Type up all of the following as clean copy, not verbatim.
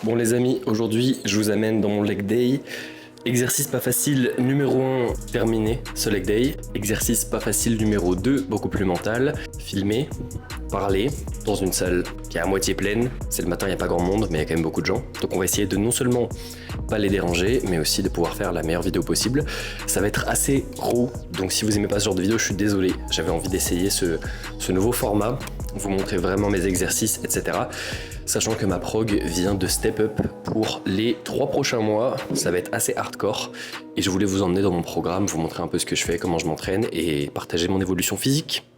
Bon les amis, aujourd'hui je vous amène dans mon leg day. Exercice pas facile numéro 1 terminé, ce leg day. Exercice pas facile numéro 2, beaucoup plus mental. Filmer, parler dans une salle qui est à moitié pleine. C'est le matin, il n'y a pas grand monde, mais il y a quand même beaucoup de gens. Donc on va essayer de non seulement pas les déranger, mais aussi de pouvoir faire la meilleure vidéo possible. Ça va être assez raw, donc si vous aimez pas ce genre de vidéo, je suis désolé. J'avais envie d'essayer ce nouveau format, vous montrer vraiment mes exercices, etc. Sachant que ma prog vient de step up pour les 3 prochains mois, ça va être assez hardcore et je voulais vous emmener dans mon programme, vous montrer un peu ce que je fais, comment je m'entraîne et partager mon évolution physique.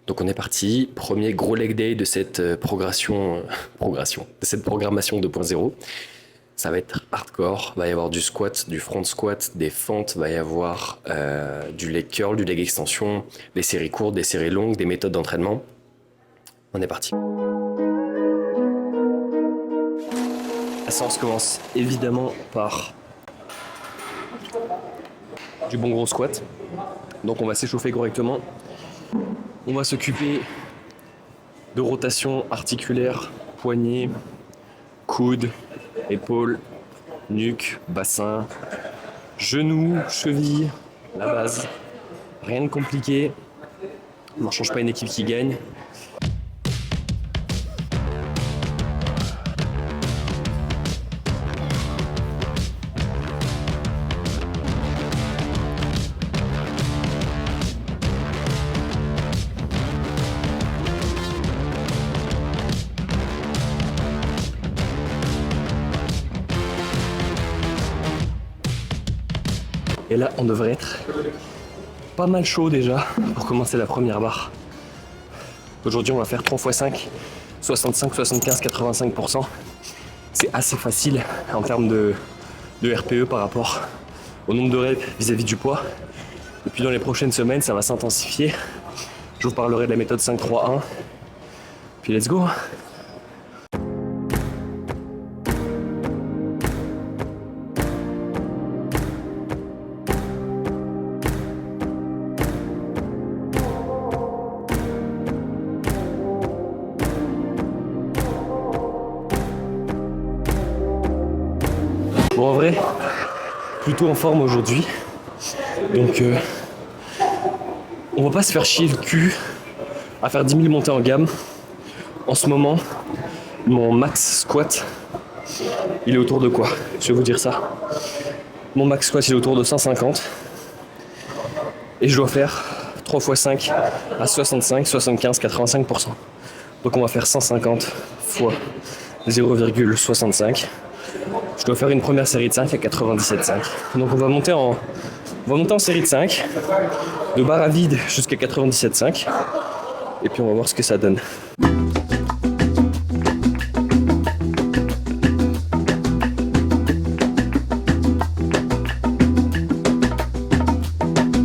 Donc on est parti, premier gros leg day de cette programmation 2.0. Ça va être hardcore, va y avoir du squat, du front squat, des fentes, va y avoir du leg curl, du leg extension, des séries courtes, des séries longues, des méthodes d'entraînement. On est parti. La séance commence évidemment par du bon gros squat. Donc on va s'échauffer correctement. On va s'occuper de rotation articulaire, poignet, coude, épaules, nuque, bassin, genoux, chevilles, la base. Rien de compliqué. On ne change pas une équipe qui gagne. Et là, on devrait être pas mal chaud déjà pour commencer la première barre. Aujourd'hui, on va faire 3 x 5, 65, 75, 85%. C'est assez facile en termes de RPE par rapport au nombre de reps vis-à-vis du poids. Et puis dans les prochaines semaines, ça va s'intensifier. Je vous parlerai de la méthode 5-3-1. Puis let's go! Bon, en vrai, plutôt en forme aujourd'hui. Donc, on va pas se faire chier le cul à faire 10 000 montées en gamme. En ce moment, mon max squat, il est autour de quoi? Je vais vous dire ça. Mon max squat, il est autour de 150. Et je dois faire 3 x 5 à 65, 75, 85%. Donc on va faire 150 x 0,65. Je dois faire une première série de 5 à 97,5. Donc on va monter en série de 5, de barre à vide jusqu'à 97,5. Et puis on va voir ce que ça donne.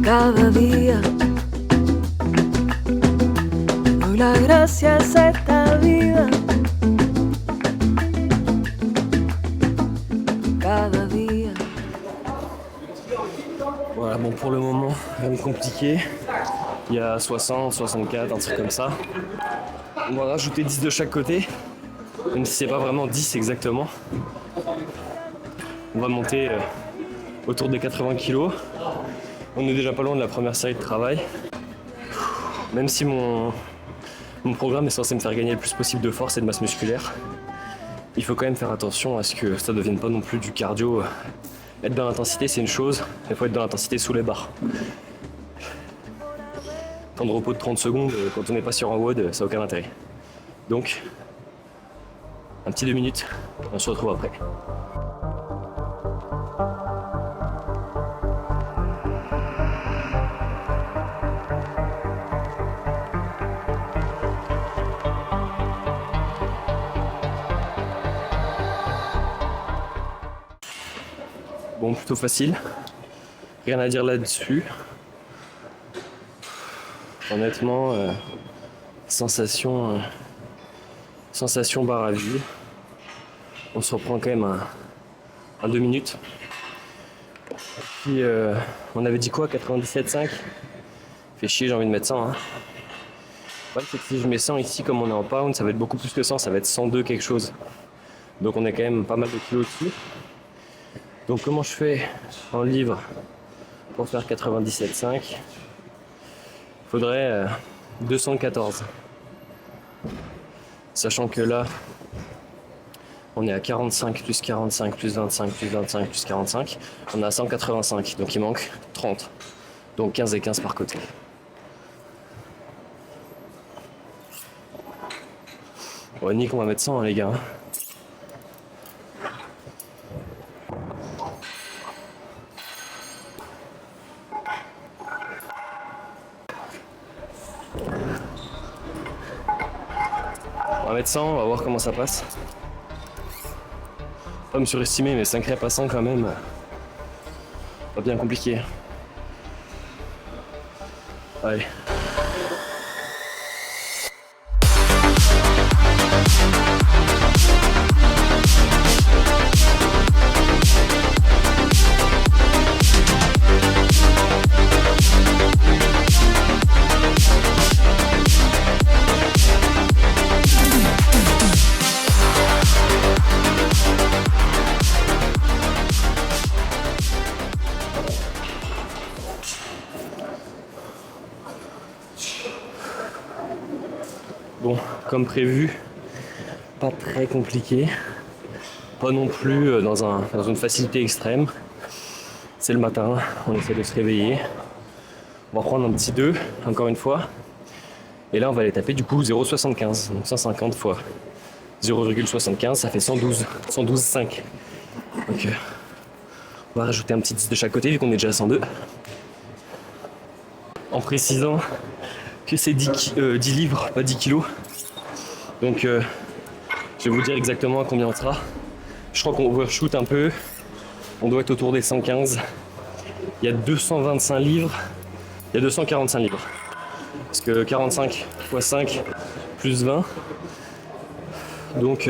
Cada día doy las gracias a esta vida. Cada día. Voilà, bon pour le moment, rien de compliqué. Il y a 60, 64, un truc comme ça. On va rajouter 10 de chaque côté, même si c'est pas vraiment 10 exactement. On va monter autour des 80 kg. On est déjà pas loin de la première série de travail. Même si mon programme est censé me faire gagner le plus possible de force et de masse musculaire, il faut quand même faire attention à ce que ça ne devienne pas non plus du cardio. Être dans l'intensité, c'est une chose, il faut être dans l'intensité sous les barres. Temps de repos de 30 secondes, quand on n'est pas sur un WOD, ça n'a aucun intérêt. Donc, un petit 2 minutes, on se retrouve après. Bon, plutôt facile, rien à dire là-dessus. Honnêtement, sensation barre à vide. On se reprend quand même à 2 minutes. Puis on avait dit quoi, 97,5. Fait chier, j'ai envie de mettre 100. Hein. Le problème, c'est que si je mets 100 ici, comme on est en pound, ça va être beaucoup plus que 100, ça va être 102 quelque chose. Donc on est quand même pas mal de kilos dessus. Donc comment je fais en livre pour faire 97,5? Il faudrait 214. Sachant que là, on est à 45 plus 45 plus 25 plus 25 plus 45. On est à 185, donc il manque 30. Donc 15 et 15 par côté. Ouais, Nick, on va mettre 100 hein, les gars. On va mettre 100, on va voir comment ça passe. Pas me surestimer, mais 5 reps à 100 quand même. Pas bien compliqué. Allez. Bon, comme prévu, pas très compliqué, pas non plus dans une facilité extrême. C'est le matin, on essaie de se réveiller. On va prendre un petit 2, encore une fois. Et là, on va aller taper du coup 0,75, donc 150 fois 0,75, ça fait 112, 112,5. Donc, on va rajouter un petit 10 de chaque côté, vu qu'on est déjà à 102. En précisant que c'est 10 livres, pas 10 kilos. Donc je vais vous dire exactement à combien on sera. Je crois qu'on overshoot un peu. On doit être autour des 115. Il y a 225 livres. Il y a 245 livres. Parce que 45 x 5 plus 20. Donc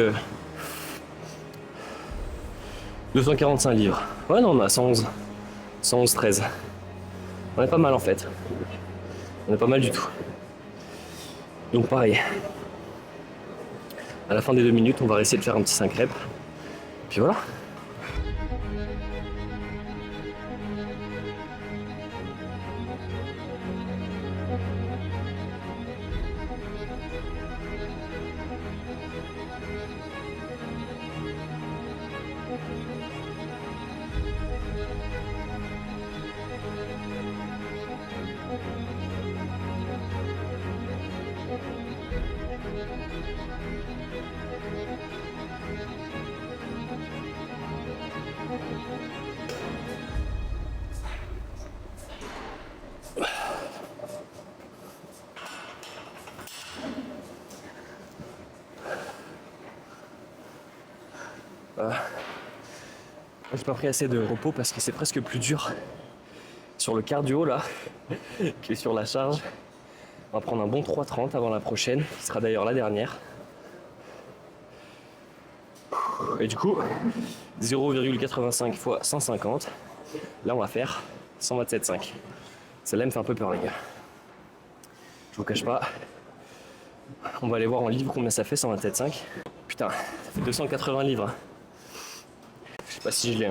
245 livres. Ouais non, on a 111. 111, 13. On est pas mal en fait. On est pas mal du tout. Donc pareil. À la fin des 2 minutes, on va essayer de faire un petit 5 reps. Puis voilà. J'ai pas pris assez de repos parce que c'est presque plus dur sur le cardio là que sur la charge. On va prendre un bon 3,30 avant la prochaine, qui sera d'ailleurs la dernière. Et du coup, 0,85 fois 150. Là on va faire 127,5. Celle-là me fait un peu peur les gars. Je vous cache pas. On va aller voir en livres combien ça fait 127,5. Putain, ça fait 280 livres. Je sais pas si je l'ai.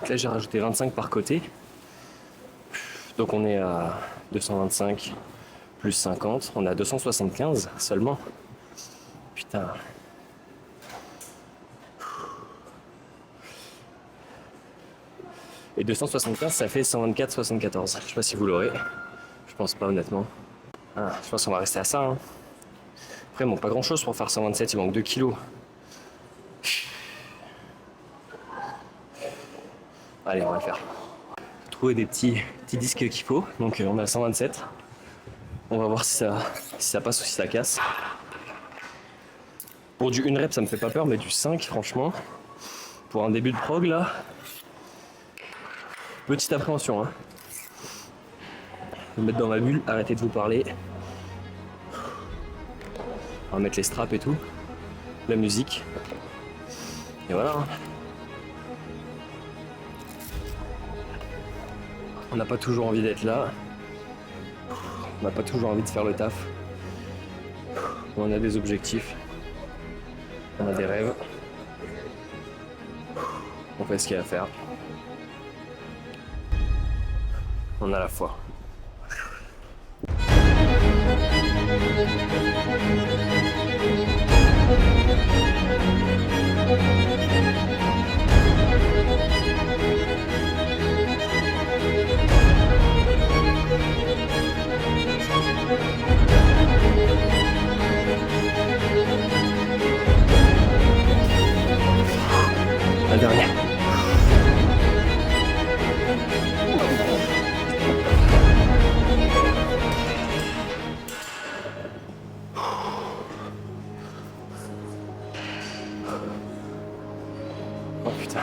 Là j'ai rajouté 25 par côté. Donc on est à 225 plus 50. On est à 275 seulement. Putain. Et 275 ça fait 124,74. Je sais pas si vous l'aurez. Je pense pas honnêtement. Je pense qu'on va rester à ça. Après il manque pas grand chose pour faire 127, il manque 2 kilos. Allez, on va le faire. Trouver des petits disques qu'il faut. Donc on est à 127. On va voir si ça passe ou si ça casse. Pour du 1 rep ça me fait pas peur, mais du 5 franchement, pour un début de prog là, petite appréhension. Je vais me mettre dans ma bulle, arrêtez de vous parler. On va mettre les straps et tout, la musique. Et voilà. On n'a pas toujours envie d'être là. On n'a pas toujours envie de faire le taf. On a des objectifs, on a des rêves, on fait ce qu'il y a à faire. On a la foi. La dernière. Oh putain.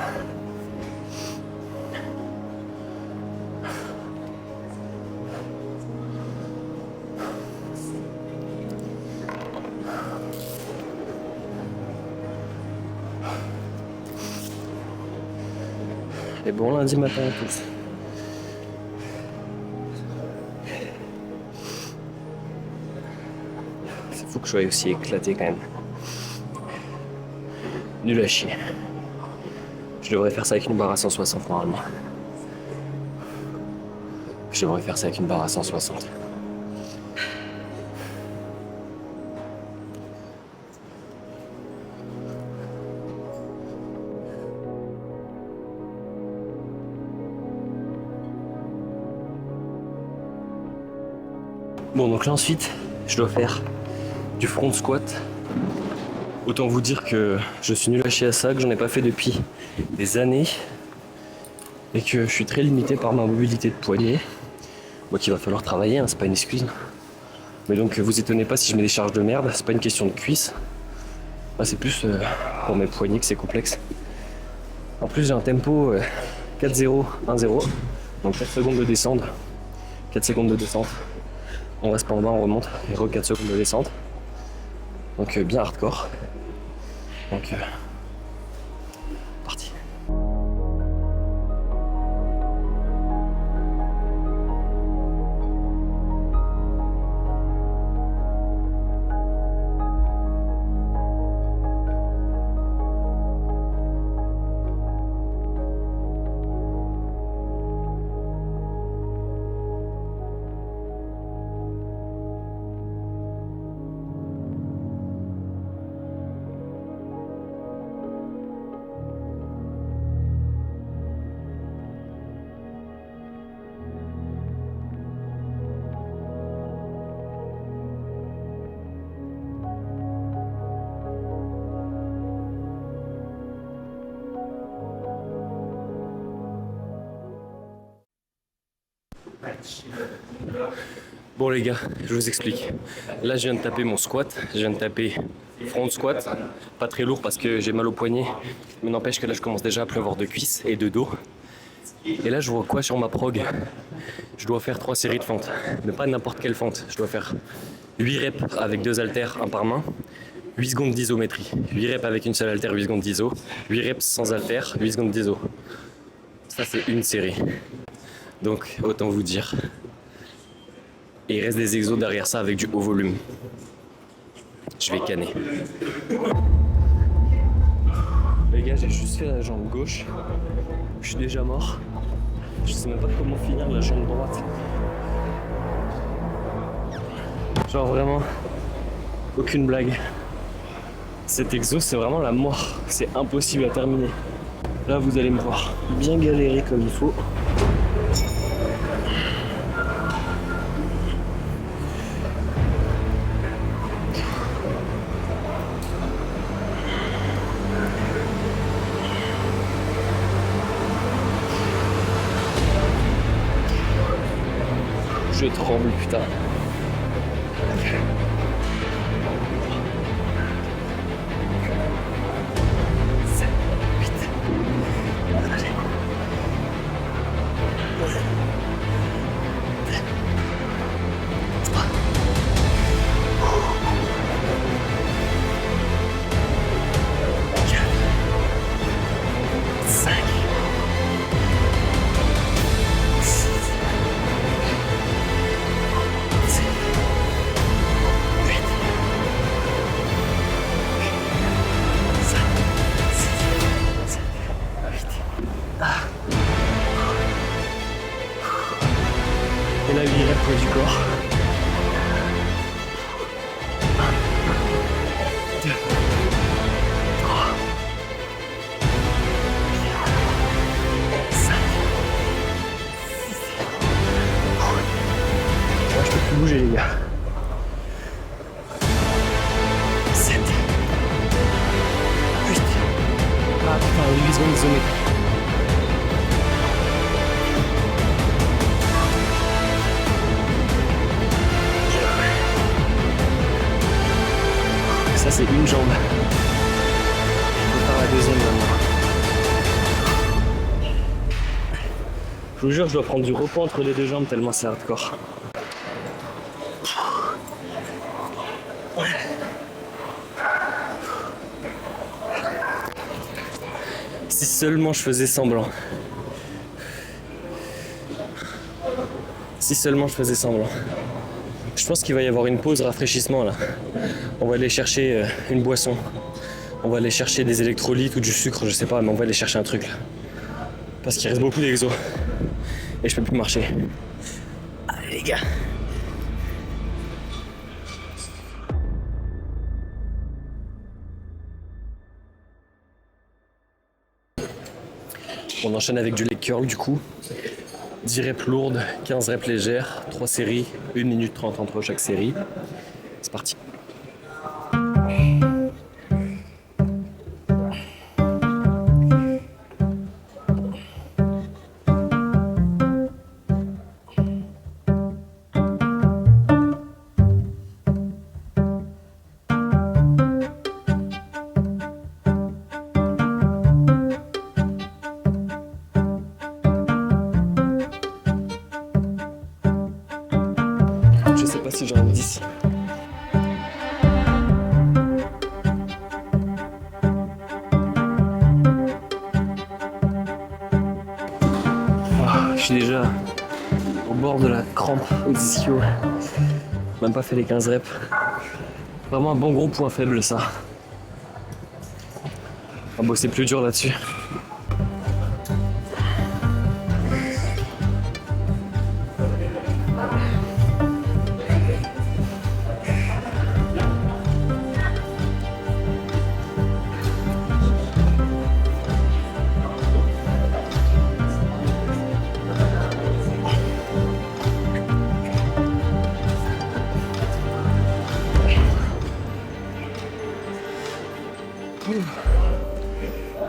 Et bon lundi matin à tous. C'est fou que je sois aussi éclaté quand même. Nul à chier. Je devrais faire ça avec une barre à 160 normalement. Je devrais faire ça avec une barre à 160. Bon, donc là ensuite, je dois faire du front squat. Autant vous dire que je suis nul à chier à ça, que j'en ai pas fait depuis des années et que je suis très limité par ma mobilité de poignet. Moi qu'il va falloir travailler, hein, c'est pas une excuse. Mais donc vous étonnez pas si je mets des charges de merde, c'est pas une question de cuisse. Là, c'est plus pour mes poignets que c'est complexe. En plus j'ai un tempo 4-0, 1-0, donc 4 secondes de descente, 4 secondes de descente. On reste pas en bas, on remonte, et re 4 secondes de descente. Donc bien hardcore. Donc parti. Bon les gars, je vous explique. Là je viens de taper mon squat, je viens de taper front squat, pas très lourd parce que j'ai mal au poignet, mais n'empêche que là je commence déjà à pleuvoir de cuisses et de dos. Et là je vois quoi sur ma prog? Je dois faire 3 séries de fentes, mais pas n'importe quelle fente. Je dois faire 8 reps avec 2 haltères, un par main, 8 secondes d'isométrie. 8 reps avec une seule haltère, 8 secondes d'iso, 8 reps sans haltère, 8 secondes d'iso. Ça c'est une série. Donc autant vous dire. Et il reste des exos derrière ça avec du haut volume. Je vais canner. Les gars, j'ai juste fait la jambe gauche. Je suis déjà mort. Je sais même pas comment finir la jambe droite. Genre vraiment, aucune blague. Cet exo, c'est vraiment la mort. C'est impossible à terminer. Là, vous allez me voir bien galérer comme il faut. Je tremble, putain. Ça c'est une jambe. On va faire la deuxième maintenant. Je vous jure, je dois prendre du repos entre les deux jambes tellement c'est hardcore. Si seulement je faisais semblant. Si seulement je faisais semblant. Je pense qu'il va y avoir une pause rafraîchissement là. On va aller chercher une boisson. On va aller chercher des électrolytes ou du sucre, je sais pas, mais on va aller chercher un truc là. Parce qu'il reste beaucoup d'exos. Et je peux plus marcher. Allez les gars. On enchaîne avec du leg curl du coup. 10 reps lourdes, 15 reps légères, 3 séries, 1 minute 30 entre chaque série. C'est parti. Je sais pas si j'en ai 10. Je suis déjà au bord de la crampe aux ischios. Même pas fait les 15 reps. Vraiment un bon gros point faible ça. On va bosser plus dur là-dessus.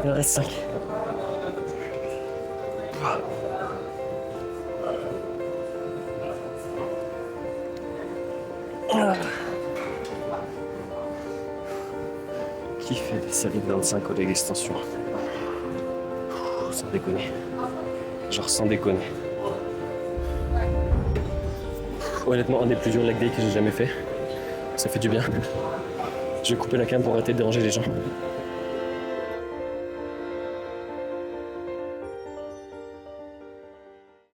Il en reste 5. Qui fait des séries de 25 au leg extension? Sans déconner. Genre sans déconner. Honnêtement, un des plus durs leg day que j'ai jamais fait. Ça fait du bien. Je vais couper la cam pour arrêter de déranger les gens.